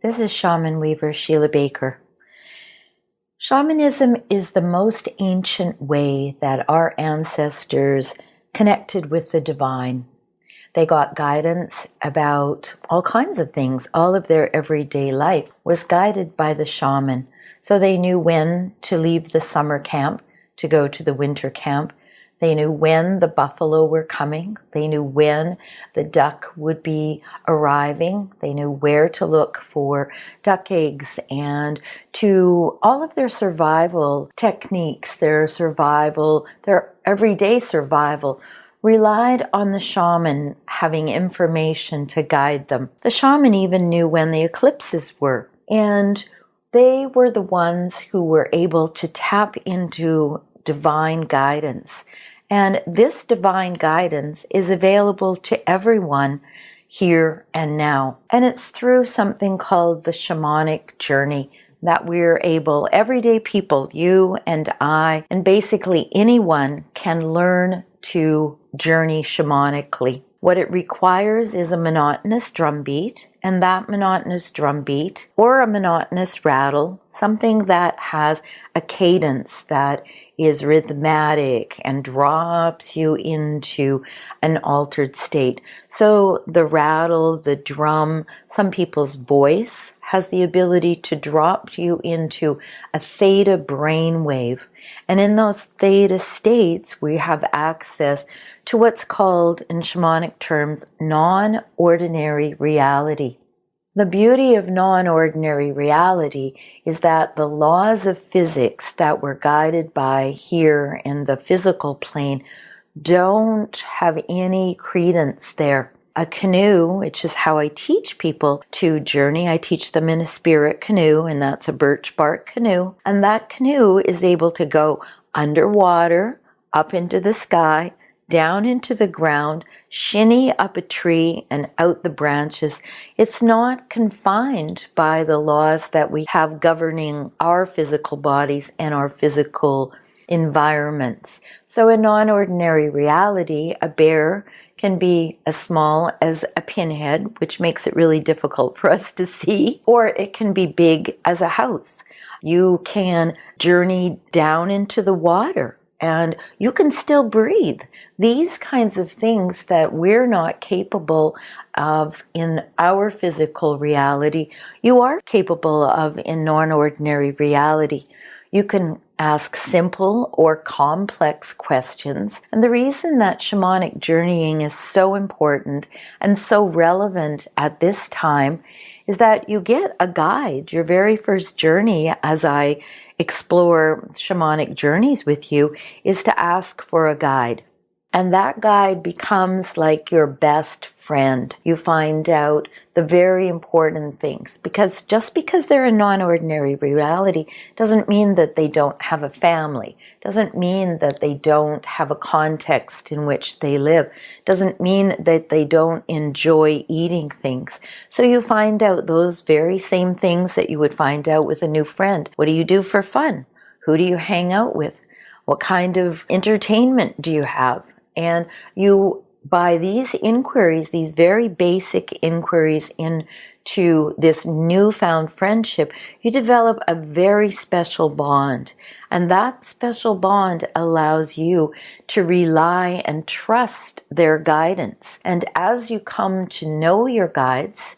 This is Shaman Weaver Sheila Baker. Shamanism is the most ancient way that our ancestors connected with the divine. They got guidance about all kinds of things. All of their everyday life was guided by the shaman. So they knew when to leave the summer camp to go to the winter camp. They knew when the buffalo were coming. They knew when the duck would be arriving. They knew where to look for duck eggs, and to all of their survival techniques, their everyday survival relied on the shaman having information to guide them. The shaman even knew when the eclipses were, and they were the ones who were able to tap into divine guidance. And this divine guidance is available to everyone here and now. And it's through something called the shamanic journey that we're able, everyday people, you and I, and basically anyone, can learn to journey shamanically. What it requires is a monotonous drumbeat, and that monotonous drumbeat, or a monotonous rattle, something that has a cadence that is rhythmic and drops you into an altered state. So the rattle, the drum, some people's voice has the ability to drop you into a theta brainwave. And in those theta states, we have access to what's called, in shamanic terms, non-ordinary reality. The beauty of non-ordinary reality is that the laws of physics that we're guided by here in the physical plane don't have any credence there. A canoe, which is how I teach people to journey, I teach them in a spirit canoe, and that's a birch bark canoe. And that canoe is able to go underwater, up into the sky, down into the ground, shinny up a tree and out the branches. It's not confined by the laws that we have governing our physical bodies and our physical environments. So in non-ordinary reality, a bear can be as small as a pinhead, which makes it really difficult for us to see, or it can be big as a house. You can journey down into the water, and you can still breathe. These kinds of things that we're not capable of in our physical reality, you are capable of in non-ordinary reality. You can ask simple or complex questions. And the reason that shamanic journeying is so important and so relevant at this time is that you get a guide. Your very first journey, as I explore shamanic journeys with you, is to ask for a guide. And that guide becomes like your best friend. You find out the very important things, because just because they're a non-ordinary reality doesn't mean that they don't have a family, doesn't mean that they don't have a context in which they live, doesn't mean that they don't enjoy eating things. So you find out those very same things that you would find out with a new friend. What do you do for fun? Who do you hang out with? What kind of entertainment do you have? And you, by these inquiries, these very basic inquiries into this newfound friendship, you develop a very special bond. And that special bond allows you to rely and trust their guidance. And as you come to know your guides,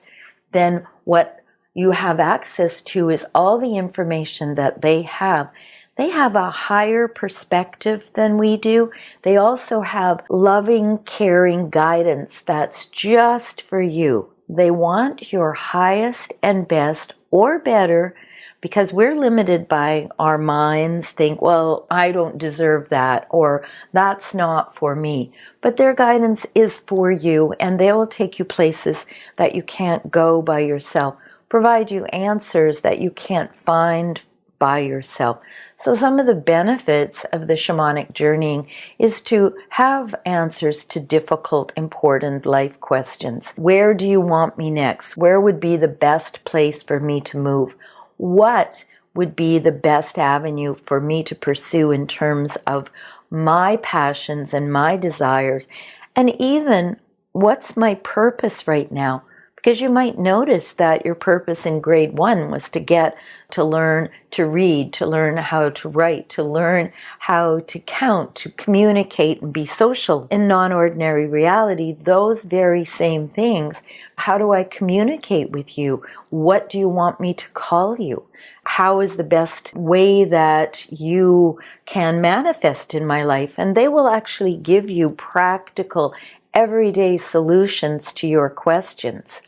then what you have access to is all the information that they have. They have a higher perspective than we do. They also have loving, caring guidance that's just for you. They want your highest and best, or better, because we're limited by our minds, think, well, I don't deserve that, or that's not for me. But their guidance is for you, and they will take you places that you can't go by yourself, provide you answers that you can't find by yourself. So some of the benefits of the shamanic journeying is to have answers to difficult, important life questions. Where do you want me next? Where would be the best place for me to move? What would be the best avenue for me to pursue in terms of my passions and my desires? And even, what's my purpose right now? Because you might notice that your purpose in grade 1 was to learn to read, to learn how to write, to learn how to count, to communicate and be social. In non-ordinary reality, those very same things. How do I communicate with you? What do you want me to call you? How is the best way that you can manifest in my life? And they will actually give you practical, everyday solutions to your questions.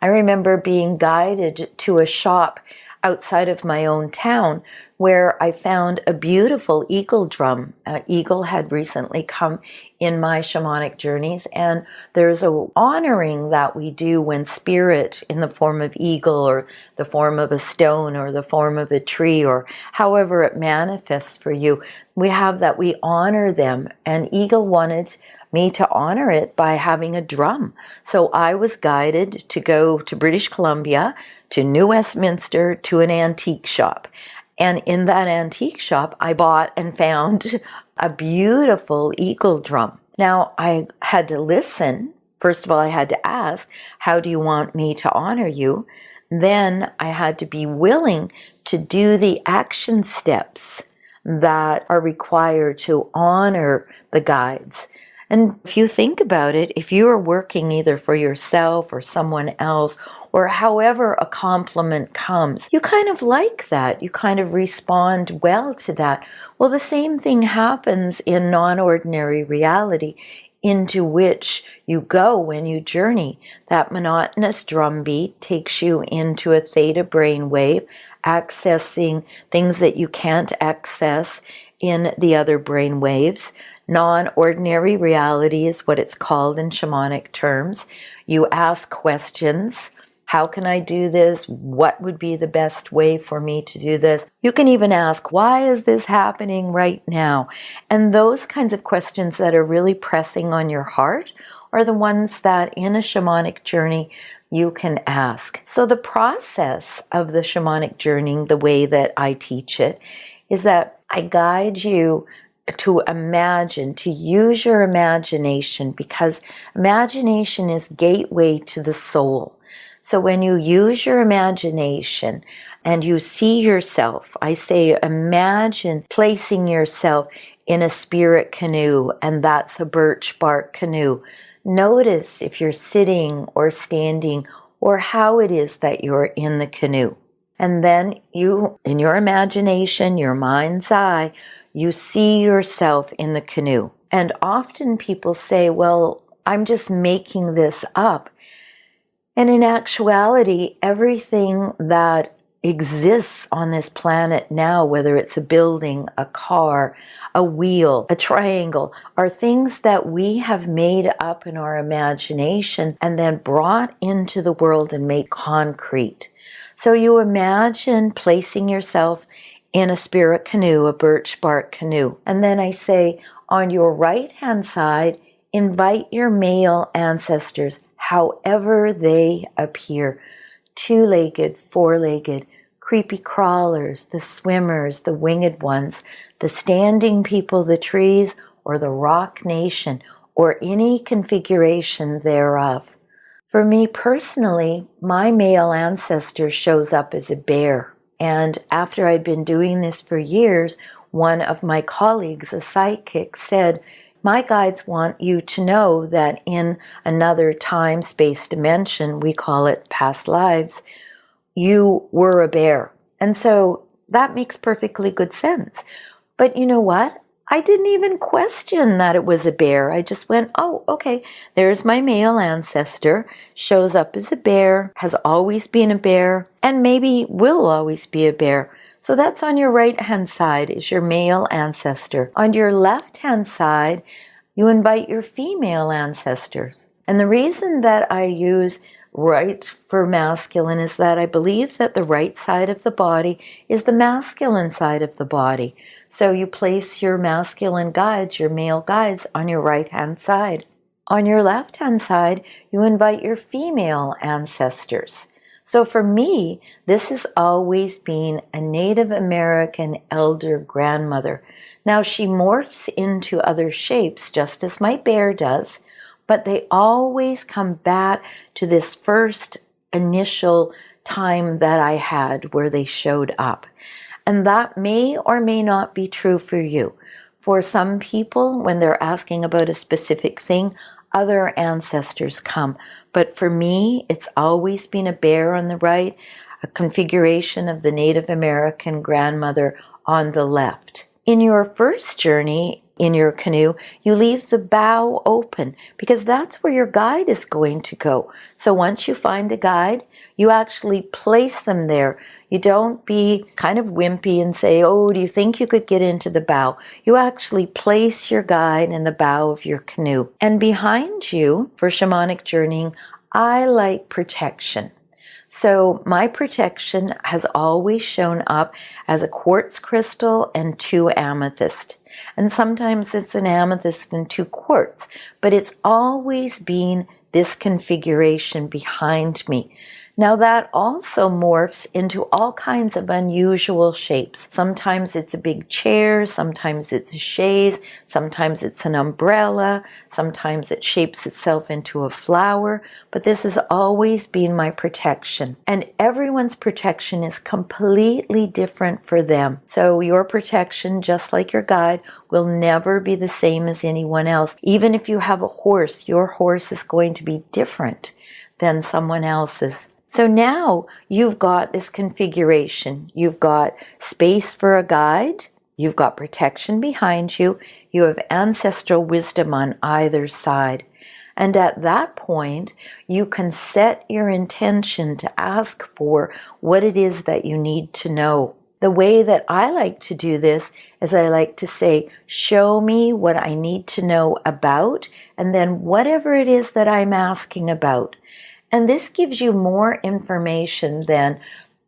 I remember being guided to a shop outside of my own town where I found a beautiful eagle drum. Eagle had recently come in my shamanic journeys, and there's a honoring that we do when spirit in the form of eagle or the form of a stone or the form of a tree or however it manifests for you, we honor them, and eagle wanted me to honor it by having a drum. So I was guided to go to British Columbia, to New Westminster, to an antique shop. And in that antique shop, I bought and found a beautiful eagle drum. Now, I had to listen. First of all, I had to ask, how do you want me to honor you? Then I had to be willing to do the action steps that are required to honor the guides. And if you think about it, if you are working either for yourself or someone else, or however a compliment comes, you kind of like that. You kind of respond well to that. Well, the same thing happens in non-ordinary reality into which you go when you journey. That monotonous drumbeat takes you into a theta brainwave, accessing things that you can't access in the other brain waves. Non-ordinary reality is what it's called in shamanic terms. You ask questions. How can I do this? What would be the best way for me to do this? You can even ask, why is this happening right now? And those kinds of questions that are really pressing on your heart are the ones that in a shamanic journey you can ask. So the process of the shamanic journeying, the way that I teach it, is that I guide you to imagine, to use your imagination, because imagination is gateway to the soul. So when you use your imagination and you see yourself, I say imagine placing yourself in a spirit canoe, and that's a birch bark canoe. Notice if you're sitting or standing or how it is that you're in the canoe. And then you, in your imagination, your mind's eye, you see yourself in the canoe. And often people say, well, I'm just making this up. And in actuality, everything that exists on this planet now, whether it's a building, a car, a wheel, a triangle, are things that we have made up in our imagination and then brought into the world and made concrete. So you imagine placing yourself in a spirit canoe, a birch bark canoe. And then I say, on your right-hand side, invite your male ancestors, however they appear. Two-legged, four-legged, creepy crawlers, the swimmers, the winged ones, the standing people, the trees, or the rock nation, or any configuration thereof. For me personally, my male ancestor shows up as a bear. And after I'd been doing this for years, one of my colleagues, a psychic, said, my guides want you to know that in another time-space dimension, we call it past lives, you were a bear. And so that makes perfectly good sense. But you know what? I didn't even question that it was a bear. I just went, oh, okay, there's my male ancestor, shows up as a bear, has always been a bear, and maybe will always be a bear. So that's on your right-hand side is your male ancestor. On your left-hand side, you invite your female ancestors. And the reason that I use right for masculine is that I believe that the right side of the body is the masculine side of the body. So you place your masculine guides, your male guides, on your right-hand side. On your left-hand side, you invite your female ancestors. So for me, this has always been a Native American elder grandmother. Now she morphs into other shapes, just as my bear does, but they always come back to this first initial time that I had where they showed up. And that may or may not be true for you. For some people, when they're asking about a specific thing, other ancestors come. But for me, it's always been a bear on the right, a configuration of the Native American grandmother on the left. In your first journey, in your canoe, you leave the bow open because that's where your guide is going to go. So once you find a guide, you actually place them there. You don't be kind of wimpy and say, oh, do you think you could get into the bow? You actually place your guide in the bow of your canoe. And behind you, for shamanic journeying, I like protection. So my protection has always shown up as a quartz crystal and 2 amethyst. And sometimes it's an amethyst and 2 quartz, but it's always been this configuration behind me. Now that also morphs into all kinds of unusual shapes. Sometimes it's a big chair, sometimes it's a chaise, sometimes it's an umbrella, sometimes it shapes itself into a flower, but this has always been my protection. And everyone's protection is completely different for them. So your protection, just like your guide, will never be the same as anyone else. Even if you have a horse, your horse is going to be different than someone else's. So now you've got this configuration. You've got space for a guide. You've got protection behind you. You have ancestral wisdom on either side. And at that point, you can set your intention to ask for what it is that you need to know. The way that I like to do this is I like to say, show me what I need to know about, and then whatever it is that I'm asking about. And this gives you more information than,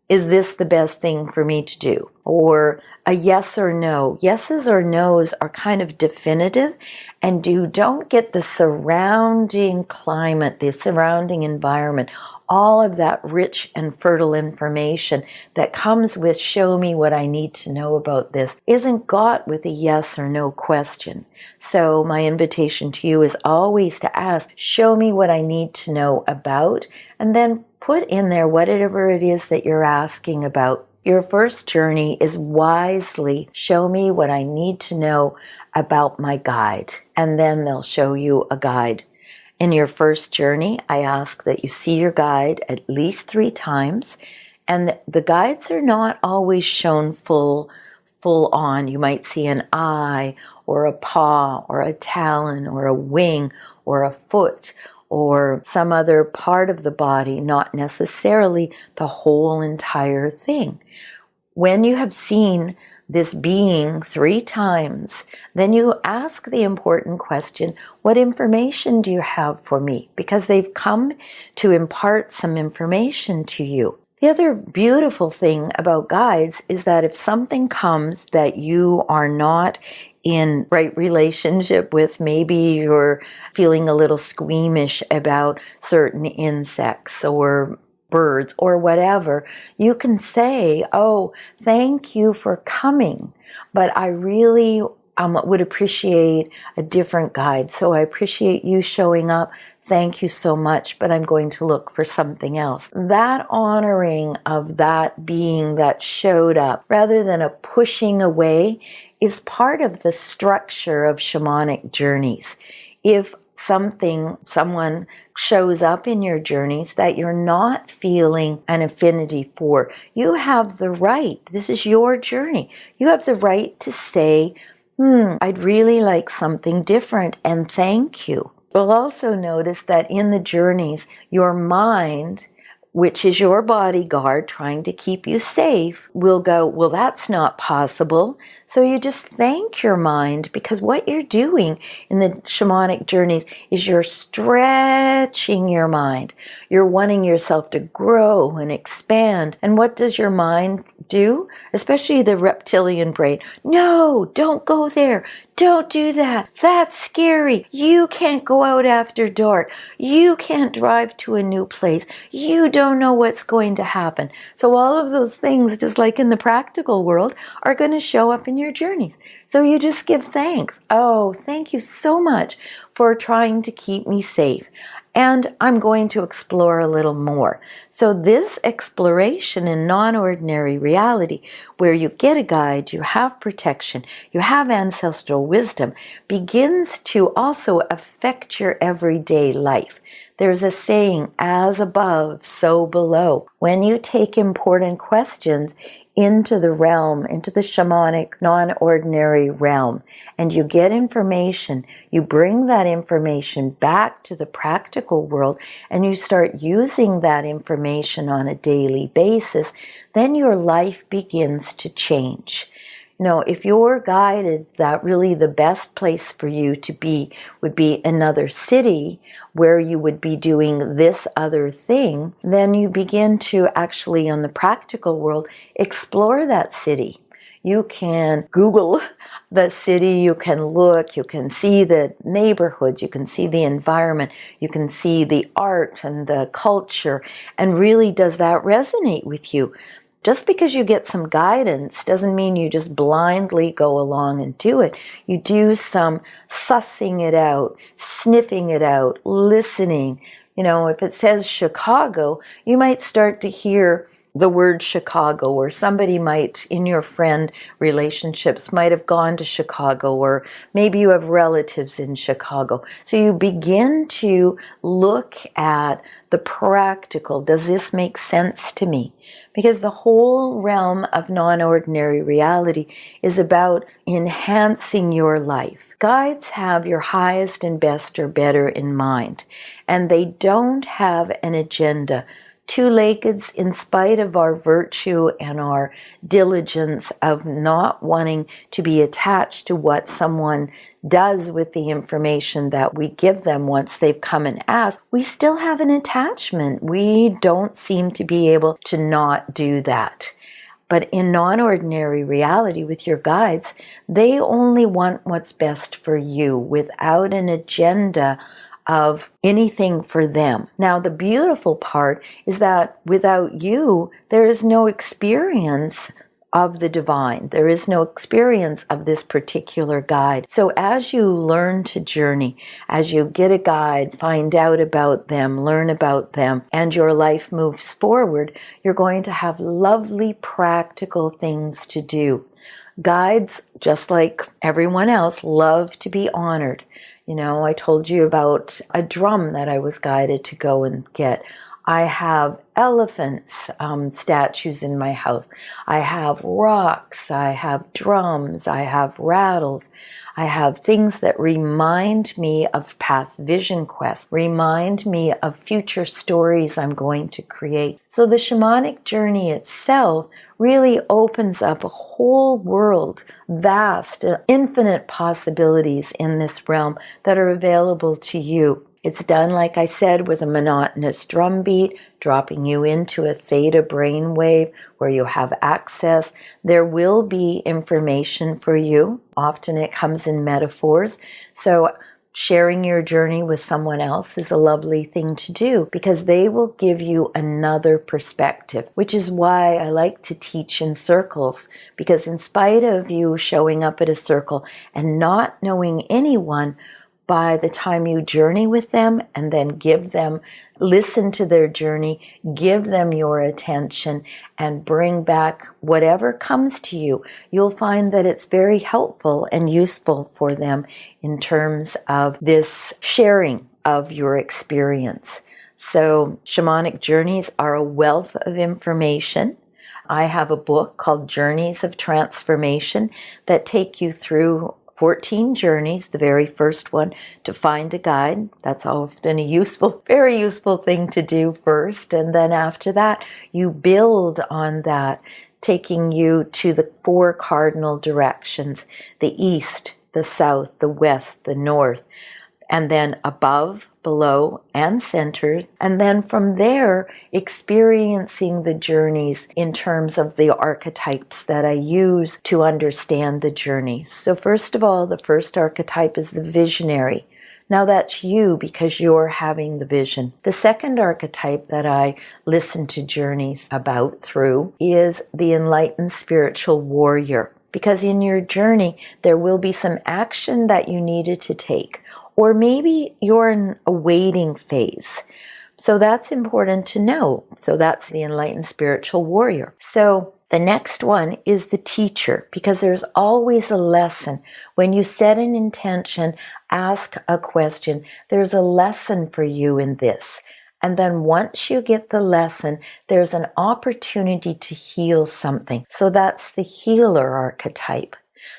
is this the best thing for me to do? Or a yes or no. Yeses or nos are kind of definitive, and you don't get the surrounding climate, the surrounding environment, all of that rich and fertile information that comes with show me what I need to know about this isn't got with a yes or no question. So my invitation to you is always to ask, show me what I need to know about, and then put in there whatever it is that you're asking about. Your first journey is wisely show me what I need to know about my guide, and then they'll show you a guide. In your first journey, I ask that you see your guide at least 3 times, and the guides are not always shown full on. You might see an eye or a paw or a talon or a wing or a foot or some other part of the body, not necessarily the whole entire thing. When you have seen this being 3 times, then you ask the important question, what information do you have for me? Because they've come to impart some information to you. The other beautiful thing about guides is that if something comes that you are not in right relationship with, maybe you're feeling a little squeamish about certain insects or birds or whatever, you can say, oh, thank you for coming, but I really would appreciate a different guide. So I appreciate you showing up. Thank you so much, but I'm going to look for something else. That honoring of that being that showed up, rather than a pushing away, is part of the structure of shamanic journeys. If someone shows up in your journeys that you're not feeling an affinity for, you have the right, this is your journey, you have the right to say, I'd really like something different, and thank you. You'll also notice that in the journeys, your mind, which is your bodyguard trying to keep you safe, will go, well, that's not possible. So you just thank your mind, because what you're doing in the shamanic journeys is you're stretching your mind. You're wanting yourself to grow and expand. And what does your mind do? Especially the reptilian brain. No, don't go there. Don't do that. That's scary. You can't go out after dark. You can't drive to a new place. You don't know what's going to happen. So all of those things, just like in the practical world, are going to show up in your journeys. So you just give thanks. Oh, thank you so much for trying to keep me safe. and I'm going to explore a little more. So this exploration in non-ordinary reality, where you get a guide, you have protection, you have ancestral wisdom, begins to also affect your everyday life. There's a saying, as above, so below. When you take important questions into the realm, into the shamanic, non-ordinary realm, and you get information, you bring that information back to the practical world, and you start using that information on a daily basis, then your life begins to change. If you're guided that really the best place for you to be would be another city where you would be doing this other thing, then you begin to actually, on the practical world, explore that city. You can Google the city, you can look, you can see the neighborhoods, you can see the environment, you can see the art and the culture, and really, does that resonate with you? Just because you get some guidance doesn't mean you just blindly go along and do it. You do some sussing it out, sniffing it out, listening. If it says Chicago, you might start to hear the word Chicago, or somebody might, in your friend relationships, might have gone to Chicago, or maybe you have relatives in Chicago. So you begin to look at the practical. Does this make sense to me? Because the whole realm of non-ordinary reality is about enhancing your life. Guides have your highest and best or better in mind, and they don't have an agenda. Two-leggeds, in spite of our virtue and our diligence of not wanting to be attached to what someone does with the information that we give them once they've come and asked, we still have an attachment. We don't seem to be able to not do that. But in non-ordinary reality with your guides, they only want what's best for you without an agenda of anything for them. Now, the beautiful part is that without you, there is no experience of the divine. There is no experience of this particular guide. So as you learn to journey, as you get a guide, find out about them, learn about them, and your life moves forward, you're going to have lovely practical things to do. Guides, just like everyone else, love to be honored. I told you about a drum that I was guided to go and get. I have elephants, statues in my house. I have rocks. I have drums. I have rattles. I have things that remind me of past vision quests, remind me of future stories I'm going to create. So the shamanic journey itself really opens up a whole world, vast, infinite possibilities in this realm that are available to you. It's done, like I said, with a monotonous drum beat, dropping you into a theta brainwave where you have access. There will be information for you. Often it comes in metaphors. So sharing your journey with someone else is a lovely thing to do because they will give you another perspective, which is why I like to teach in circles, because in spite of you showing up at a circle and not knowing anyone, by the time you journey with them and then listen to their journey, give them your attention and bring back whatever comes to you, you'll find that it's very helpful and useful for them in terms of this sharing of your experience. So shamanic journeys are a wealth of information. I have a book called Journeys of Transformation that take you through 14 journeys, the very first one, to find a guide. That's often a very useful thing to do first. And then after that, you build on that, taking you to the 4 cardinal directions, the east, the south, the west, the north, and then above, below, and center. And then from there, experiencing the journeys in terms of the archetypes that I use to understand the journeys. So first of all, the first archetype is the visionary. Now that's you because you're having the vision. The second archetype that I listen to journeys through is the enlightened spiritual warrior. Because in your journey, there will be some action that you needed to take, or maybe you're in a waiting phase. So that's important to know. So that's the enlightened spiritual warrior. So the next one is the teacher, because there's always a lesson. When you set an intention, ask a question, there's a lesson for you in this. And then once you get the lesson, there's an opportunity to heal something. So that's the healer archetype.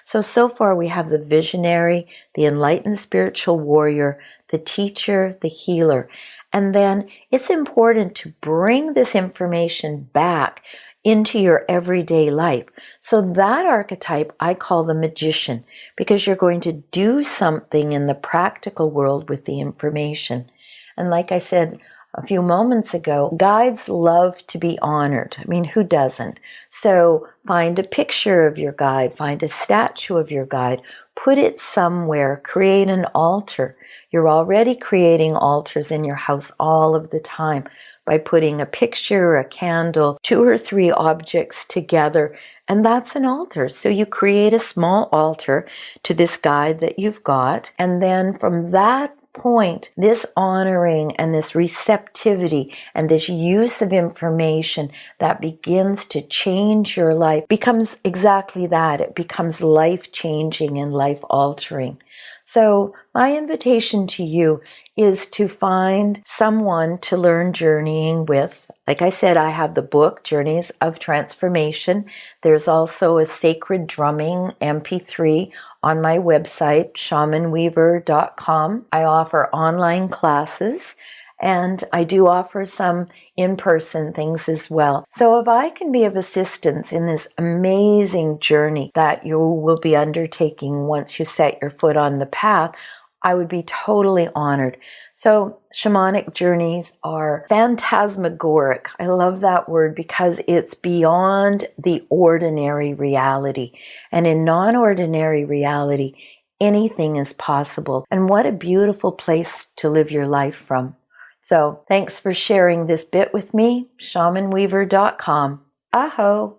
So far we have the visionary, the enlightened spiritual warrior, the teacher, the healer. And then it's important to bring this information back into your everyday life. So that archetype I call the magician, because you're going to do something in the practical world with the information. And like I said a few moments ago, guides love to be honored. I mean, who doesn't? So find a picture of your guide, find a statue of your guide, put it somewhere, create an altar. You're already creating altars in your house all of the time by putting a picture, a candle, 2 or 3 objects together, and that's an altar. So you create a small altar to this guide that you've got, and then from that point, this honoring and this receptivity and this use of information that begins to change your life becomes exactly that. It becomes life-changing and life-altering. So my invitation to you is to find someone to learn journeying with. Like I said, I have the book, Journeys of Transformation. There's also a sacred drumming MP3 on my website, shamanweaver.com. I offer online classes, and I do offer some in-person things as well. So if I can be of assistance in this amazing journey that you will be undertaking once you set your foot on the path, I would be totally honored. So shamanic journeys are phantasmagoric. I love that word because it's beyond the ordinary reality. And in non-ordinary reality, anything is possible. And what a beautiful place to live your life from. So thanks for sharing this bit with me, shamanweaver.com. Aho!